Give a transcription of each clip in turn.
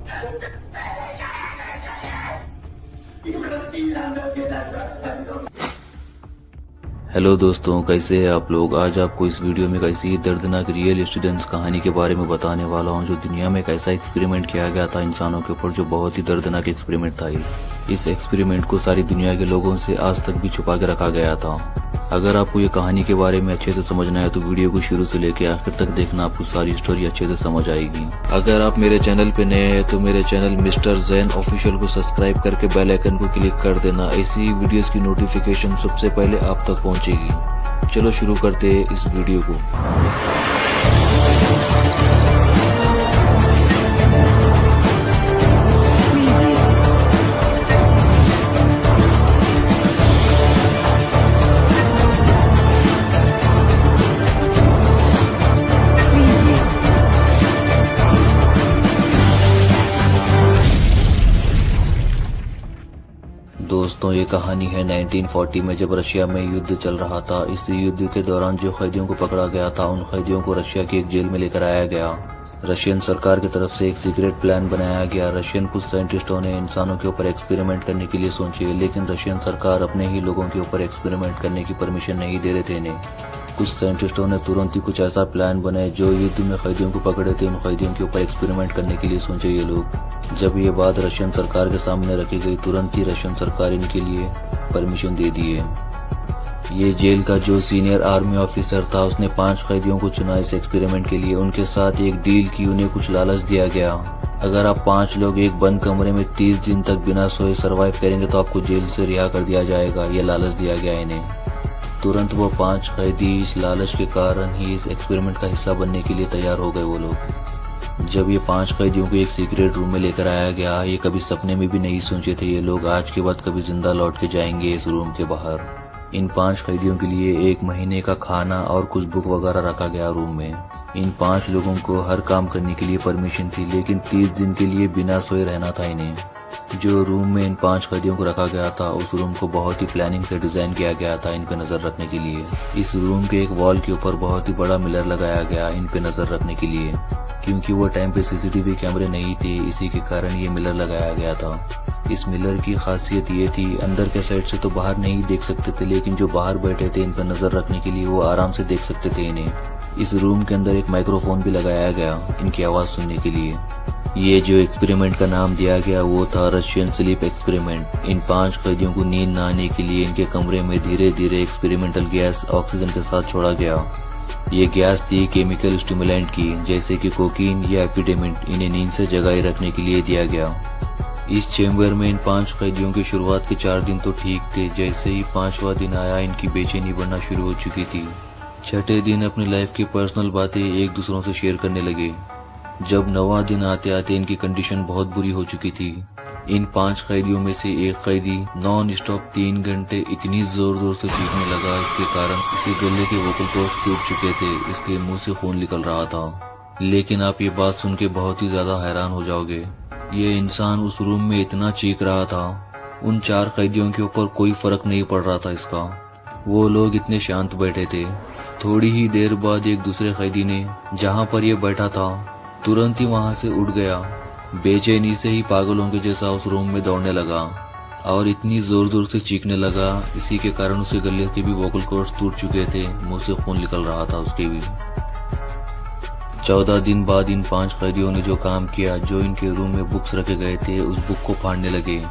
Hello दोस्तों, कैसे हैं आप लोग। आज आपको इस वीडियो में कैसी दर्दनाक रियल स्टूडेंट्स कहानी के बारे में बताने वाला हूं, जो दुनिया में एक ऐसा एक्सपेरिमेंट किया गया था इंसानों के ऊपर, जो बहुत ही दर्दनाक एक्सपेरिमेंट था। इस एक्सपेरिमेंट को सारी दुनिया के लोगों से आज तक भी छुपा के रखा गया था। अगर आपको ये कहानी के बारे में अच्छे से समझना है तो वीडियो को शुरू से लेकर आखिर तक देखना, आपको सारी स्टोरी अच्छे से समझ आएगी। अगर आप मेरे चैनल पे नए हैं तो मेरे चैनल मिस्टर जैन ऑफिशियल को सब्सक्राइब करके बेल आइकन को क्लिक कर देना। ऐसी वीडियोस की नोटिफिकेशन सबसे पहले आप तक पहुंचेगी। चलो शुरू करते हैं इस वीडियो को। दोस्तों, ये कहानी है 1940 में, जब रशिया में युद्ध चल रहा था। इस युद्ध के दौरान जो कैदियों को पकड़ा गया था, उन कैदियों को रशिया की एक जेल में लेकर आया गया। रशियन सरकार की तरफ से एक सीक्रेट प्लान बनाया गया। रशियन कुछ साइंटिस्टों ने इंसानों के ऊपर एक्सपेरिमेंट करने के लिए सोचे, लेकिन रशियन सरकार अपने ही लोगों के ऊपर एक्सपेरिमेंट करने की परमिशन नहीं दे रहे थे इन्हें। कुछ साइंटिस्टों ने तुरंत ही कुछ ऐसा प्लान बनाया, जो युद्ध में कैदियों को पकड़े थे उन कैदियों के ऊपर एक्सपेरिमेंट करने के लिए सोचे ये लोग। जब ये बात रशियन सरकार के सामने रखी गई, तुरंत ही रशियन सरकार इनके लिए परमिशन दे दिए। ये जेल का जो सीनियर आर्मी ऑफिसर था, उसने 5 कैदियों को चुना इस एक्सपेरिमेंट के लिए। उनके साथ एक डील की, उन्हें कुछ लालच दिया गया। अगर आप 5 लोग एक बंद कमरे में 30 दिन तक बिना सोए सरवाइव करेंगे तो आपको जेल से रिहा कर दिया जाएगा। ये लालच दिया गया इन्हें। तुरंत वो 5 कैदी इस लालच के कारण ही इस एक्सपेरिमेंट का हिस्सा बनने के लिए तैयार हो गए वो लोग। जब ये 5 कैदियों को एक सीक्रेट रूम में लेकर आया गया, ये कभी सपने में भी नहीं सोचे थे ये लोग आज के बाद कभी जिंदा लौट के जाएंगे इस रूम के बाहर। इन 5 कैदियों के लिए 1 महीने का खाना और कुछ बुक वगैरह रखा गया रूम में। इन 5 लोगों को हर काम करने के लिए परमिशन थी, लेकिन 30 दिन के लिए बिना सोए रहना था इन्हें। जो रूम में इन 5 कैदियों को रखा गया था, उस रूम को बहुत ही प्लानिंग से डिजाइन किया गया था इन पे नजर रखने के लिए। इस रूम के एक वॉल के ऊपर बहुत ही बड़ा मिरर लगाया गया इन पे नजर रखने के लिए, क्योंकि वो टाइम पे सीसीटीवी कैमरे नहीं थे, इसी के कारण ये मिरर लगाया गया था। इस मिरर की खासियत ये थी, अंदर के साइड से तो बाहर नहीं देख सकते थे, लेकिन जो बाहर बैठे थे इन पर नजर रखने के लिए वो आराम से देख सकते थे इन्हें। इस रूम के अंदर एक माइक्रोफोन भी लगाया गया इनकी आवाज सुनने के लिए। ये जो एक्सपेरिमेंट का नाम दिया गया वो था रशियन स्लीप एक्सपेरिमेंट। इन 5 कैदियों को नींद न आने के लिए इनके कमरे में धीरे धीरे एक्सपेरिमेंटल गैस ऑक्सीजन के साथ छोड़ा गया। ये गैस थी केमिकल स्टिमुलेंट की, जैसे कि कोकीन या एपिडेमिट। इन्हें नींद से जगाए रखने के लिए दिया गया। इस चेम्बर में इन 5 कैदियों की शुरुआत के 4 दिन तो ठीक थे। जैसे ही 5वां दिन आया, इनकी बेचैनी बढ़ना शुरू हो चुकी थी। 6ठे दिन अपनी लाइफ की पर्सनल बातें एक दूसरों से शेयर करने लगे। जब 9वां दिन आते आते इनकी कंडीशन बहुत बुरी हो चुकी थी। इन 5 कैदियों में से एक कैदी नॉन स्टॉप 3 घंटे इतनी जोर जोर से चीखने लगा, इसके कारण इसके गले के वोकल कॉर्ड्स टूट चुके थे, इसके मुंह से खून निकल रहा था। लेकिन आप ये बात सुन के बहुत ही ज्यादा हैरान हो जाओगे। ये इंसान उस रूम में इतना चीख रहा था, उन 4 कैदियों के ऊपर कोई फर्क नहीं पड़ रहा था इसका। वो लोग इतने शांत बैठे थे। थोड़ी ही देर बाद एक दूसरे कैदी ने, जहाँ पर ये बैठा था, तुरंत ही वहां से उठ गया। बेचैनी से ही पागलों के जैसा उस रूम में दौड़ने लगा और इतनी जोर जोर से चीखने लगा, इसी के कारण उसके गले के भी वोकल कॉर्ड्स टूट चुके थे, मुंह से खून निकल रहा था उसके भी। 14 दिन बाद इन 5 कैदियों ने जो काम किया, जो इनके रूम में बुक्स रखे गए थे उस बुक को फाड़ने लगे,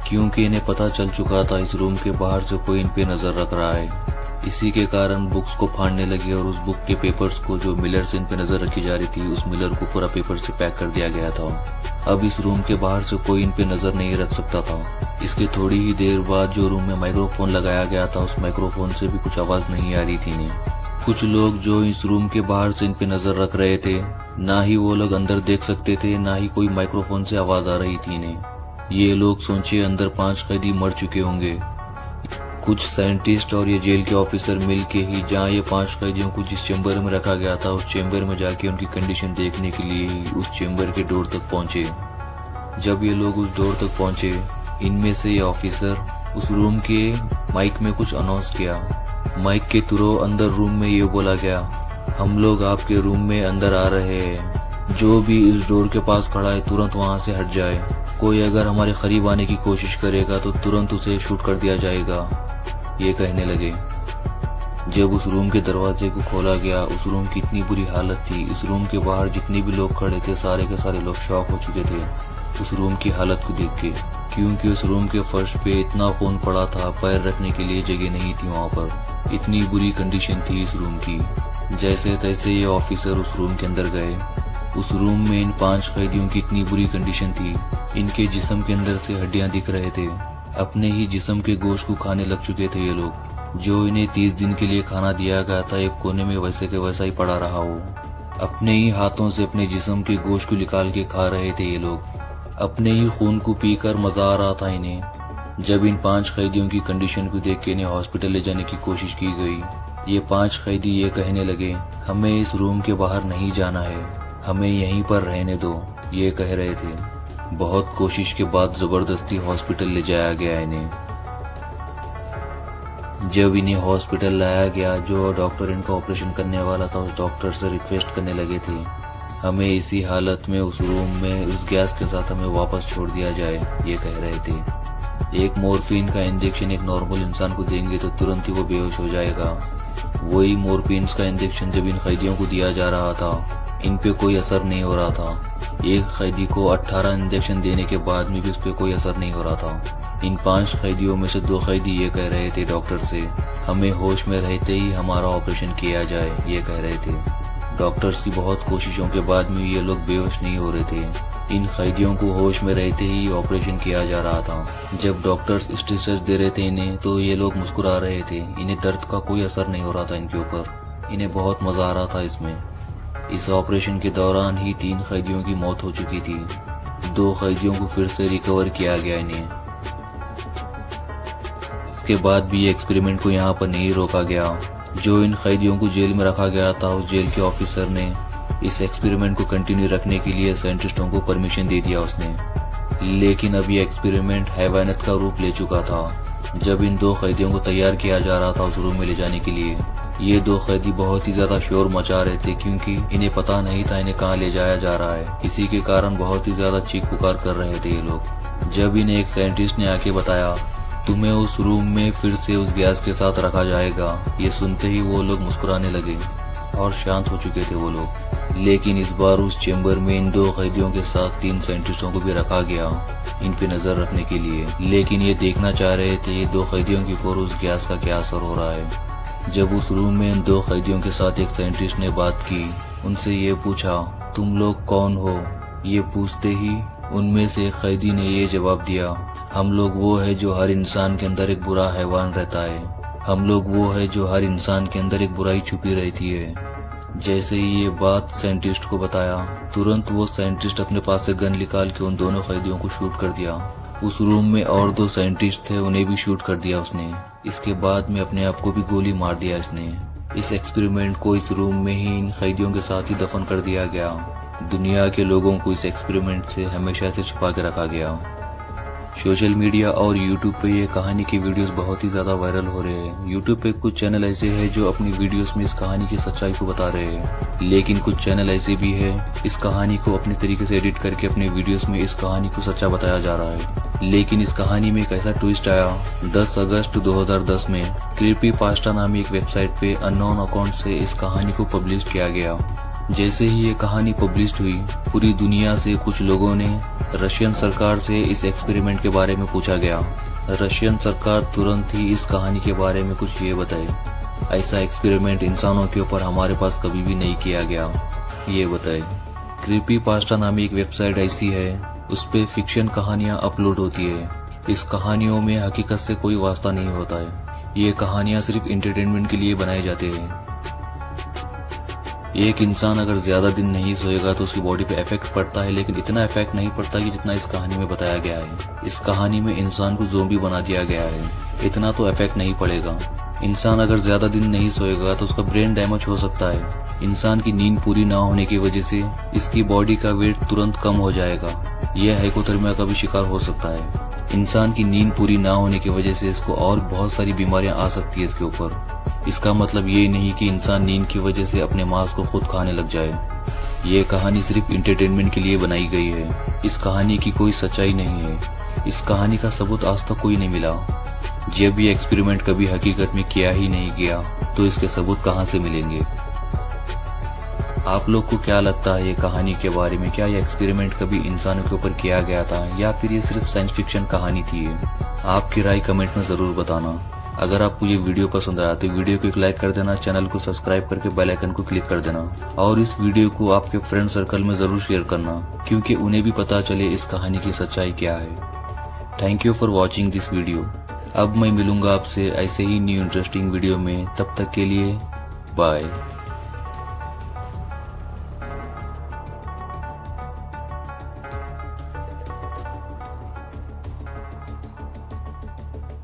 क्योंकि इन्हें पता चल चुका था इस रूम के बाहर से कोई इन पे नजर रख रहा है। इसी के कारण बुक्स को फाड़ने लगे और उस बुक के पेपर्स को, जो मिलर से इन पे नजर रखी जा रही थी, उस मिलर को पूरा पेपर से पैक कर दिया गया था। अब इस रूम के बाहर से कोई इन पे नजर नहीं रख सकता था। इसके थोड़ी ही देर बाद जो रूम में माइक्रोफोन लगाया गया था, उस माइक्रोफोन से भी कुछ आवाज नहीं आ रही थी इन्हें। कुछ लोग जो इस रूम के बाहर से इन पे नजर रख रहे थे, ना ही वो लोग अंदर देख सकते थे, ना ही कोई माइक्रोफोन से आवाज आ रही थी इन्हें। ये लोग सोचे अंदर 5 कैदी मर चुके होंगे। कुछ साइंटिस्ट और ये जेल के ऑफिसर मिलके ही जहाँ ये 5 कैदियों को जिस चेम्बर में रखा गया था, उस चेम्बर में जाके उनकी कंडीशन देखने के लिए ही उस चेम्बर के डोर तक पहुंचे। जब ये लोग उस डोर तक पहुंचे, इनमें से ये ऑफिसर उस रूम के माइक में कुछ अनाउंस किया। माइक के थ्रू अंदर रूम में ये बोला गया, हम लोग आपके रूम में अंदर आ रहे हैं। जो भी इस डोर के पास खड़ा है तुरंत वहां से हट जाए। कोई अगर हमारे करीब आने की कोशिश करेगा तो तुरंत उसे शूट कर दिया जाएगा, ये कहने लगे। जब उस रूम के दरवाजे को खोला गया, उस रूम की इतनी बुरी हालत थी। इस रूम के बाहर जितने भी लोग खड़े थे सारे के सारे लोग शॉक हो चुके थे उस रूम की हालत को देख के, क्योंकि उस रूम के फर्श पे इतना खून पड़ा था, पैर रखने के लिए जगह नहीं थी वहाँ पर। इतनी बुरी कंडीशन थी इस रूम की। जैसे तैसे ये ऑफिसर उस रूम के अंदर गए। उस रूम में इन 5 कैदियों की इतनी बुरी कंडीशन थी, इनके जिस्म के अंदर से हड्डियां दिख रहे थे। अपने ही जिस्म के गोश्त को खाने लग चुके थे ये लोग। जो इन्हें 30 दिन के लिए खाना दिया गया था एक कोने में वैसे के वैसा ही पड़ा रहा वो। अपने ही हाथों से अपने जिस्म के गोश्त को निकाल के खा रहे थे ये लोग। अपने ही खून को पीकर मजा आ रहा था इन्हें। जब इन 5 कैदियों की कंडीशन को देख के इन्हें हॉस्पिटल ले जाने की कोशिश की गई। ये 5 कैदी ये कहने लगे, हमें इस रूम के बाहर नहीं जाना है, हमें यहीं पर रहने दो, ये कह रहे थे। बहुत कोशिश के बाद जबरदस्ती हॉस्पिटल ले जाया गया इन्हें। जब इन्हें हॉस्पिटल लाया गया, जो डॉक्टर इनका ऑपरेशन करने वाला था उस डॉक्टर से रिक्वेस्ट करने लगे थे, हमें इसी हालत में उस रूम में उस गैस के साथ हमें वापस छोड़ दिया जाए, ये कह रहे थे। एक मोर्फिन का इंजेक्शन एक नॉर्मल इंसान को देंगे तो तुरंत ही वो बेहोश हो जाएगा। वही मोर्फिन का इंजेक्शन जब इन कैदियों को दिया जा रहा था, इन पे कोई असर नहीं हो रहा था। एक कैदी को 18 इंजेक्शन देने के बाद में भी उस पर कोई असर नहीं हो रहा था। इन 5 कैदियों में से 2 कैदी ये कह रहे थे डॉक्टर से, हमें होश में रहते ही हमारा ऑपरेशन किया जाए, ये कह रहे थे। डॉक्टर्स की बहुत कोशिशों के बाद में ये लोग बेहोश नहीं हो रहे थे। इन कैदियों को होश में रहते ही ऑपरेशन किया जा रहा था। जब डॉक्टर्स स्टिचेस दे रहे थे इन्हें तो ये लोग मुस्कुरा रहे थे। इन्हें दर्द का कोई असर नहीं हो रहा था इनके ऊपर। इन्हें बहुत मजा आ रहा था इसमें। इस ऑपरेशन के दौरान ही 3 कैदियों की मौत हो चुकी थी। 2 कैदियों को फिर से रिकवर किया गया इन्हें। इसके बाद भी एक्सपेरिमेंट को यहाँ पर नहीं रोका गया। जो इन कैदियों को जेल में रखा गया था उस जेल के ऑफिसर ने इस एक्सपेरिमेंट को कंटिन्यू रखने के लिए साइंटिस्टों को परमिशन दे दिया उसने। लेकिन अब ये एक्सपेरिमेंट हैवानियत का रूप ले चुका था। जब इन 2 कैदियों को तैयार किया जा रहा था उस रूम में ले जाने के लिए, ये 2 कैदी बहुत ही ज्यादा शोर मचा रहे थे, क्योंकि इन्हें पता नहीं था इन्हें कहाँ ले जाया जा रहा है। इसी के कारण बहुत ही ज्यादा चीख पुकार कर रहे थे ये लोग। जब इन्हें एक साइंटिस्ट ने आके बताया, तुम्हें उस रूम में फिर से उस गैस के साथ रखा जाएगा, ये सुनते ही वो लोग मुस्कुराने लगे और शांत हो चुके थे वो लोग। लेकिन इस बार उस चेंबर में इन 2 कैदियों के साथ 3 साइंटिस्टों को भी रखा गया इन पे नजर रखने के लिए। लेकिन ये देखना चाह रहे थे ये 2 कैदियों के ऊपर उस गैस का क्या असर हो रहा है। जब उस रूम में इन 2 कैदियों के साथ एक साइंटिस्ट ने बात की, उनसे ये पूछा, तुम लोग कौन हो? ये पूछते ही उनमें से एक कैदी ने ये जवाब दिया, हम लोग वो है जो हर इंसान के अंदर एक बुरा हैवान रहता है। हम लोग वो है जो हर इंसान के अंदर एक बुराई छुपी रहती है। जैसे ही ये बात साइंटिस्ट को बताया, तुरंत वो साइंटिस्ट अपने पास से गन निकाल के उन दोनों कैदियों को शूट कर दिया। उस रूम में और 2 साइंटिस्ट थे, उन्हें भी शूट कर दिया उसने। इसके बाद में अपने आप को भी गोली मार दिया इसने। इस एक्सपेरिमेंट को इस रूम में ही इन कैदियों के साथ ही दफन कर दिया गया। दुनिया के लोगों को इस एक्सपेरिमेंट से हमेशा से छुपा के रखा गया। सोशल मीडिया और यूट्यूब पे ये कहानी की वीडियोस बहुत ही ज्यादा वायरल हो रहे हैं। यूट्यूब पे कुछ चैनल ऐसे हैं जो अपनी वीडियोस में इस कहानी की सच्चाई को बता रहे हैं, लेकिन कुछ चैनल ऐसे भी है इस कहानी को अपने तरीके से एडिट करके अपने वीडियोस में इस कहानी को सच्चा बताया जा रहा है। लेकिन इस कहानी में एक ऐसा ट्विस्ट आया। 10 अगस्त 2010 में क्रीपीपास्टा नामी एक वेबसाइट पे अननोन अकाउंट से इस कहानी को पब्लिश किया गया। जैसे ही ये कहानी पब्लिश हुई, पूरी दुनिया से कुछ लोगों ने रशियन सरकार से इस एक्सपेरिमेंट के बारे में पूछा गया। रशियन सरकार तुरंत ही इस कहानी के बारे में कुछ ये बताए, ऐसा एक्सपेरिमेंट इंसानों के ऊपर हमारे पास कभी भी नहीं किया गया, ये बताए। क्रीपीपास्टा नामी एक वेबसाइट ऐसी है, उस पे फिक्शन कहानियां अपलोड होती है। इस कहानियों में हकीकत से कोई वास्ता नहीं होता है। ये कहानियां सिर्फ इंटरटेनमेंट के लिए बनाए जाते हैं। एक इंसान अगर ज्यादा दिन नहीं सोएगा तो उसकी बॉडी पे इफेक्ट पड़ता है, लेकिन इतना इफेक्ट नहीं पड़ता कि जितना इस कहानी में बताया गया है। इस कहानी में इंसान को ज़ोंबी बना दिया गया है, इतना तो इफेक्ट नहीं पड़ेगा। इंसान अगर ज्यादा दिन नहीं सोएगा तो उसका ब्रेन डैमेज हो सकता है। इंसान की नींद पूरी ना होने की वजह से इसकी बॉडी का वेट तुरंत कम हो जाएगा। यह हाइपोथर्मिया का भी शिकार हो सकता है। इंसान की नींद पूरी ना होने की वजह से इसको और बहुत सारी बीमारियां आ सकती है इसके ऊपर। इसका मतलब ये नहीं कि इंसान नींद की वजह से अपने मांस को खुद खाने लग जाए। ये कहानी सिर्फ इंटरटेनमेंट के लिए बनाई गई है। इस कहानी की कोई सच्चाई नहीं है। इस कहानी का सबूत आज तक कोई नहीं मिला। जब ये एक्सपेरिमेंट कभी हकीकत में किया ही नहीं गया तो इसके सबूत कहां से मिलेंगे। आप लोग को क्या लगता है ये कहानी के बारे में? क्या ये एक्सपेरिमेंट कभी इंसानों के ऊपर किया गया था या फिर ये सिर्फ साइंस फिक्शन कहानी थी? आपकी राय कमेंट में जरूर बताना। अगर आपको ये वीडियो पसंद आया तो वीडियो को एक लाइक कर देना, चैनल को सब्सक्राइब करके बेल आइकन को क्लिक कर देना और इस वीडियो को आपके फ्रेंड सर्कल में जरूर शेयर करना, क्योंकि उन्हें भी पता चले इस कहानी की सच्चाई क्या है। Thank you for watching this video. अब मैं मिलूंगा आपसे ऐसे ही न्यू इंटरेस्टिंग वीडियो में। तब तक के लिए बाय।